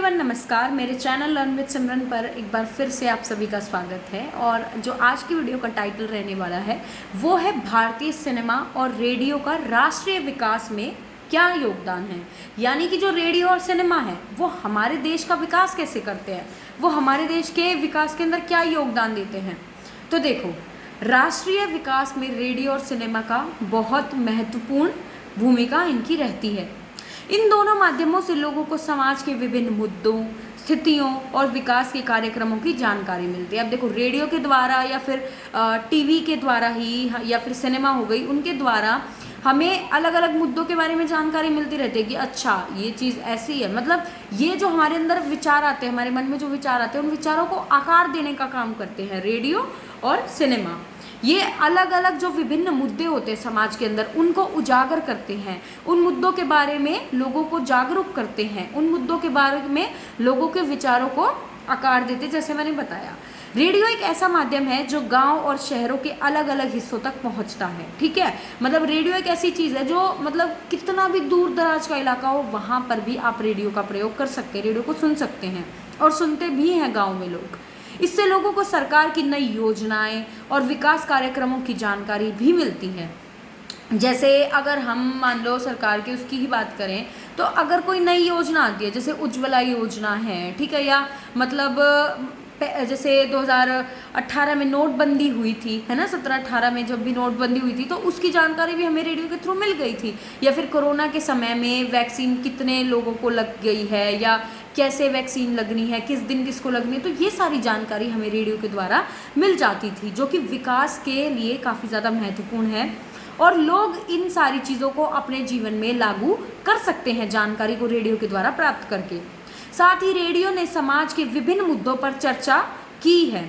Everyone, नमस्कार। मेरे channel learn with सिमरन पर एक बार फिर से आप सभी का स्वागत है। और जो आज की वीडियो का टाइटल रहने वाला है वो है भारतीय सिनेमा और रेडियो का राष्ट्रीय विकास में क्या योगदान है। यानी कि जो रेडियो और सिनेमा है वो हमारे देश का विकास कैसे करते हैं, वो हमारे देश के विकास के अंदर क्या योगदान देते हैं। तो देखो, राष्ट्रीय विकास में रेडियो और सिनेमा का बहुत महत्वपूर्ण भूमिका इनकी रहती है। इन दोनों माध्यमों से लोगों को समाज के विभिन्न मुद्दों, स्थितियों और विकास के कार्यक्रमों की जानकारी मिलती है। अब देखो, रेडियो के द्वारा या फिर टीवी के द्वारा ही या फिर सिनेमा हो गई, उनके द्वारा हमें अलग अलग मुद्दों के बारे में जानकारी मिलती रहती है कि अच्छा ये चीज़ ऐसी है। मतलब ये जो हमारे अंदर विचार आते हैं, हमारे मन में जो विचार आते हैं, उन विचारों को आकार देने का काम करते हैं रेडियो और सिनेमा। ये अलग अलग जो विभिन्न मुद्दे होते हैं समाज के अंदर, उनको उजागर करते हैं, उन मुद्दों के बारे में लोगों को जागरूक करते हैं, उन मुद्दों के बारे में लोगों के विचारों को आकार देते हैं। जैसे मैंने बताया, रेडियो एक ऐसा माध्यम है जो गांव और शहरों के अलग अलग हिस्सों तक पहुंचता है। ठीक है, मतलब रेडियो एक ऐसी चीज़ है जो मतलब कितना भी दूर दराज का इलाका हो, वहाँ पर भी आप रेडियो का प्रयोग कर सकते हैं, रेडियो को सुन सकते हैं और सुनते भी हैं गाँव में लोग। इससे लोगों को सरकार की नई योजनाएं और विकास कार्यक्रमों की जानकारी भी मिलती है। जैसे अगर हम मान लो सरकार की उसकी ही बात करें, तो अगर कोई नई योजना आती है, जैसे उज्ज्वला योजना है, ठीक है, या मतलब जैसे 2018 में नोटबंदी हुई थी, है ना, 17-18 में जब भी नोटबंदी हुई थी, तो उसकी जानकारी भी हमें रेडियो के थ्रू मिल गई थी। या फिर कोरोना के समय में वैक्सीन कितने लोगों को लग गई है या कैसे वैक्सीन लगनी है, किस दिन किसको लगनी है, तो ये सारी जानकारी हमें रेडियो के द्वारा मिल जाती थी, जो कि विकास के लिए काफ़ी ज़्यादा महत्वपूर्ण है। और लोग इन सारी चीज़ों को अपने जीवन में लागू कर सकते हैं जानकारी को रेडियो के द्वारा प्राप्त करके। साथ ही रेडियो ने समाज के विभिन्न मुद्दों पर चर्चा की है,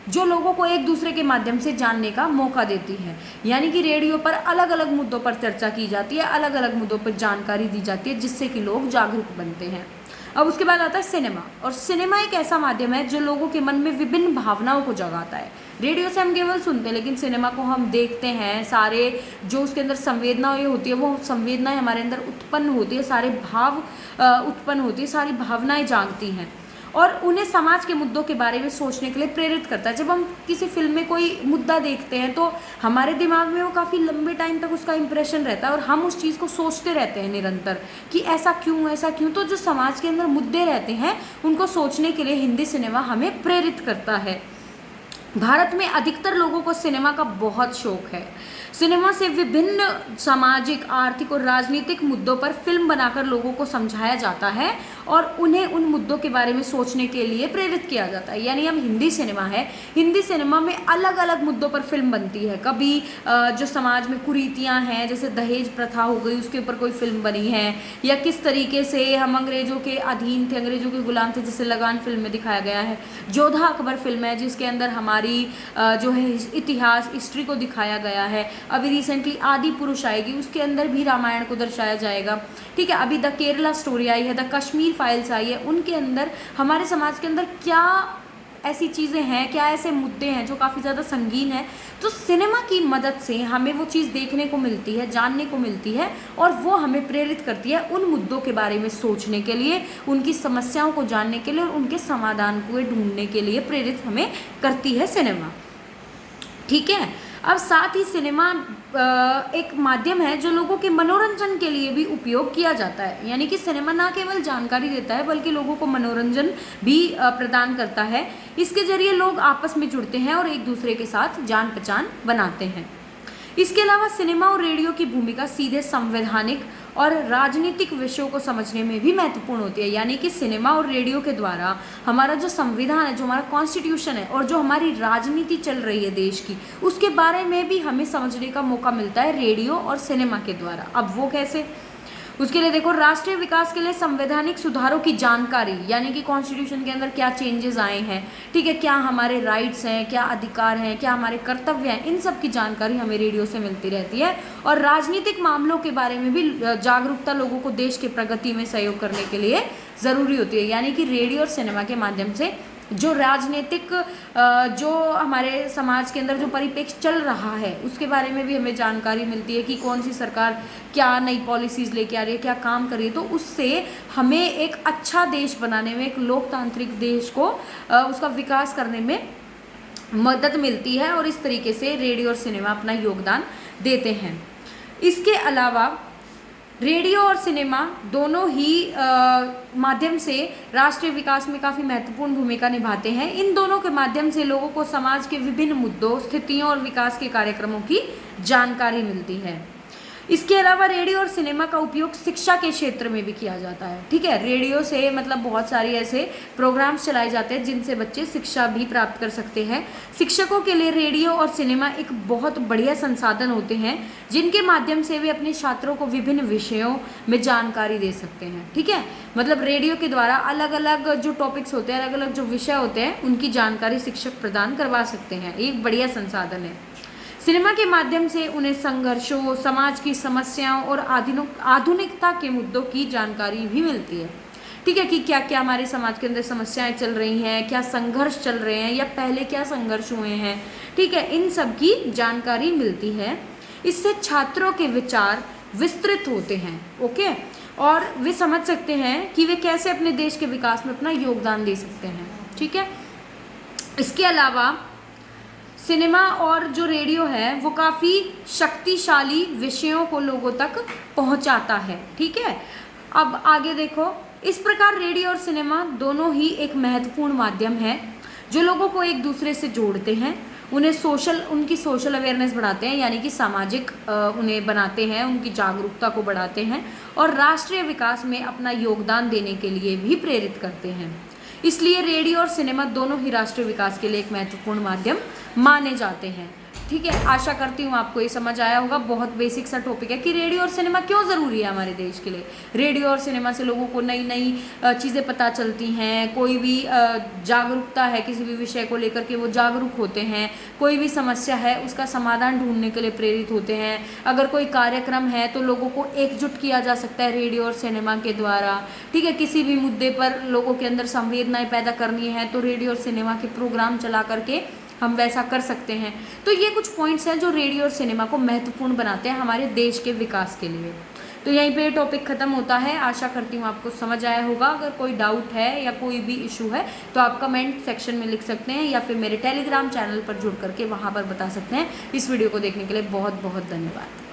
जो लोगों को एक दूसरे के माध्यम से जानने का मौका देती है। यानी कि रेडियो पर अलग अलग मुद्दों पर चर्चा की जाती है, अलग अलग मुद्दों पर जानकारी दी जाती है, जिससे कि लोग जागरूक बनते हैं। अब उसके बाद आता है सिनेमा। और सिनेमा एक ऐसा माध्यम है जो लोगों के मन में विभिन्न भावनाओं को जगाता है। रेडियो से हम केवल सुनते हैं, लेकिन सिनेमा को हम देखते हैं। सारे जो उसके अंदर संवेदनाएं होती है, वो संवेदनाएं हमारे अंदर उत्पन्न होती है, सारे भाव उत्पन्न होती है, सारी भावनाएं जागती हैं और उन्हें समाज के मुद्दों के बारे में सोचने के लिए प्रेरित करता है। जब हम किसी फिल्म में कोई मुद्दा देखते हैं तो हमारे दिमाग में वो काफ़ी लंबे टाइम तक उसका इम्प्रेशन रहता है और हम उस चीज़ को सोचते रहते हैं निरंतर कि ऐसा क्यों, ऐसा क्यों। तो जो समाज के अंदर मुद्दे रहते हैं उनको सोचने के लिए हिंदी सिनेमा हमें प्रेरित करता है। भारत में अधिकतर लोगों को सिनेमा का बहुत शौक है। सिनेमा से विभिन्न सामाजिक, आर्थिक और राजनीतिक मुद्दों पर फिल्म बनाकर लोगों को समझाया जाता है और उन्हें उन मुद्दों के बारे में सोचने के लिए प्रेरित किया जाता है। यानी हम हिंदी सिनेमा है, हिंदी सिनेमा में अलग अलग मुद्दों पर फिल्म बनती है। कभी जो समाज में कुरीतियाँ हैं, जैसे दहेज प्रथा हो गई, उसके ऊपर कोई फिल्म बनी है, या किस तरीके से हम अंग्रेज़ों के अधीन थे, अंग्रेज़ों के गुलाम थे, जैसे लगान फिल्म में दिखाया गया है। जोधा अकबर फिल्म है जिसके अंदर हमारी जो है इतिहास, हिस्ट्री को दिखाया गया है। अभी रिसेंटली आदि पुरुष आएगी, उसके अंदर भी रामायण को दर्शाया जाएगा। ठीक है, अभी द केरला स्टोरी आई है, द कश्मीर फाइल्स आई है, उनके अंदर हमारे समाज के अंदर क्या ऐसी चीज़ें हैं, क्या ऐसे मुद्दे हैं जो काफ़ी ज़्यादा संगीन है। तो सिनेमा की मदद से हमें वो चीज़ देखने को मिलती है, जानने को मिलती है और वो हमें प्रेरित करती है उन मुद्दों के बारे में सोचने के लिए, उनकी समस्याओं को जानने के लिए और उनके समाधान को ढूंढने के लिए प्रेरित हमें करती है सिनेमा। ठीक है, अब साथ ही सिनेमा एक माध्यम है जो लोगों के मनोरंजन के लिए भी उपयोग किया जाता है। यानी कि सिनेमा ना केवल जानकारी देता है बल्कि लोगों को मनोरंजन भी प्रदान करता है। इसके जरिए लोग आपस में जुड़ते हैं और एक दूसरे के साथ जान पहचान बनाते हैं। इसके अलावा सिनेमा और रेडियो की भूमिका सीधे संवैधानिक और राजनीतिक विषयों को समझने में भी महत्वपूर्ण होती है। यानी कि सिनेमा और रेडियो के द्वारा हमारा जो संविधान है, जो हमारा कॉन्स्टिट्यूशन है और जो हमारी राजनीति चल रही है देश की, उसके बारे में भी हमें समझने का मौका मिलता है रेडियो और सिनेमा के द्वारा। अब वो कैसे? उसके लिए देखो, राष्ट्रीय विकास के लिए संवैधानिक सुधारों की जानकारी, यानी कि कॉन्स्टिट्यूशन के अंदर क्या चेंजेस आए हैं, ठीक है, क्या हमारे राइट्स हैं, क्या अधिकार हैं, क्या हमारे कर्तव्य हैं, इन सब की जानकारी हमें रेडियो से मिलती रहती है। और राजनीतिक मामलों के बारे में भी जागरूकता लोगों को देश के प्रगति में सहयोग करने के लिए ज़रूरी होती है। यानी कि रेडियो और सिनेमा के माध्यम से जो राजनीतिक जो हमारे समाज के अंदर जो परिप्रेक्ष्य चल रहा है उसके बारे में भी हमें जानकारी मिलती है कि कौन सी सरकार क्या नई पॉलिसीज़ लेके आ रही है, क्या काम कर रही है। तो उससे हमें एक अच्छा देश बनाने में, एक लोकतांत्रिक देश को उसका विकास करने में मदद मिलती है और इस तरीके से रेडियो और सिनेमा अपना योगदान देते हैं। इसके अलावा रेडियो और सिनेमा दोनों ही माध्यम से राष्ट्रीय विकास में काफ़ी महत्वपूर्ण भूमिका निभाते हैं। इन दोनों के माध्यम से लोगों को समाज के विभिन्न मुद्दों, स्थितियों और विकास के कार्यक्रमों की जानकारी मिलती है। इसके अलावा रेडियो और सिनेमा का उपयोग शिक्षा के क्षेत्र में भी किया जाता है। ठीक है, रेडियो से मतलब बहुत सारी ऐसे प्रोग्राम्स चलाए जाते हैं जिनसे बच्चे शिक्षा भी प्राप्त कर सकते हैं। शिक्षकों के लिए रेडियो और सिनेमा एक बहुत बढ़िया संसाधन होते हैं जिनके माध्यम से वे अपने छात्रों को विभिन्न विषयों में जानकारी दे सकते हैं। ठीक है, मतलब रेडियो के द्वारा अलग अलग जो टॉपिक्स होते हैं, अलग अलग जो विषय होते हैं, उनकी जानकारी शिक्षक प्रदान करवा सकते हैं। एक बढ़िया संसाधन है। सिनेमा के माध्यम से उन्हें संघर्षों, समाज की समस्याओं और आधुनिकता के मुद्दों की जानकारी भी मिलती है। ठीक है, कि क्या क्या हमारे समाज के अंदर समस्याएं चल रही हैं, क्या संघर्ष चल रहे हैं या पहले क्या संघर्ष हुए हैं। ठीक है, इन सब की जानकारी मिलती है। इससे छात्रों के विचार विस्तृत होते हैं। ओके, और वे समझ सकते हैं कि वे कैसे अपने देश के विकास में अपना योगदान दे सकते हैं। ठीक है, इसके अलावा सिनेमा और जो रेडियो है वो काफ़ी शक्तिशाली विषयों को लोगों तक पहुंचाता है। ठीक है, अब आगे देखो, इस प्रकार रेडियो और सिनेमा दोनों ही एक महत्वपूर्ण माध्यम है जो लोगों को एक दूसरे से जोड़ते हैं, उनकी सोशल अवेयरनेस बढ़ाते हैं, यानी कि सामाजिक उन्हें बनाते हैं, उनकी जागरूकता को बढ़ाते हैं और राष्ट्रीय विकास में अपना योगदान देने के लिए भी प्रेरित करते हैं। इसलिए रेडियो और सिनेमा दोनों ही राष्ट्रीय विकास के लिए एक महत्वपूर्ण माध्यम माने जाते हैं। ठीक है, आशा करती हूँ आपको ये समझ आया होगा। बहुत बेसिक सा टॉपिक है कि रेडियो और सिनेमा क्यों ज़रूरी है हमारे देश के लिए। रेडियो और सिनेमा से लोगों को नई नई चीज़ें पता चलती हैं, कोई भी जागरूकता है किसी भी विषय को लेकर के वो जागरूक होते हैं, कोई भी समस्या है उसका समाधान ढूंढने के लिए प्रेरित होते हैं। अगर कोई कार्यक्रम है तो लोगों को एकजुट किया जा सकता है रेडियो और सिनेमा के द्वारा। ठीक है, किसी भी मुद्दे पर लोगों के अंदर संवेदनाएँ पैदा करनी है तो रेडियो और सिनेमा के प्रोग्राम चला करके हम वैसा कर सकते हैं। तो ये कुछ पॉइंट्स हैं जो रेडियो और सिनेमा को महत्वपूर्ण बनाते हैं हमारे देश के विकास के लिए। तो यहीं पे टॉपिक ख़त्म होता है। आशा करती हूँ आपको समझ आया होगा। अगर कोई डाउट है या कोई भी इशू है तो आप कमेंट सेक्शन में लिख सकते हैं या फिर मेरे टेलीग्राम चैनल पर जुड़ करके वहाँ पर बता सकते हैं। इस वीडियो को देखने के लिए बहुत बहुत धन्यवाद।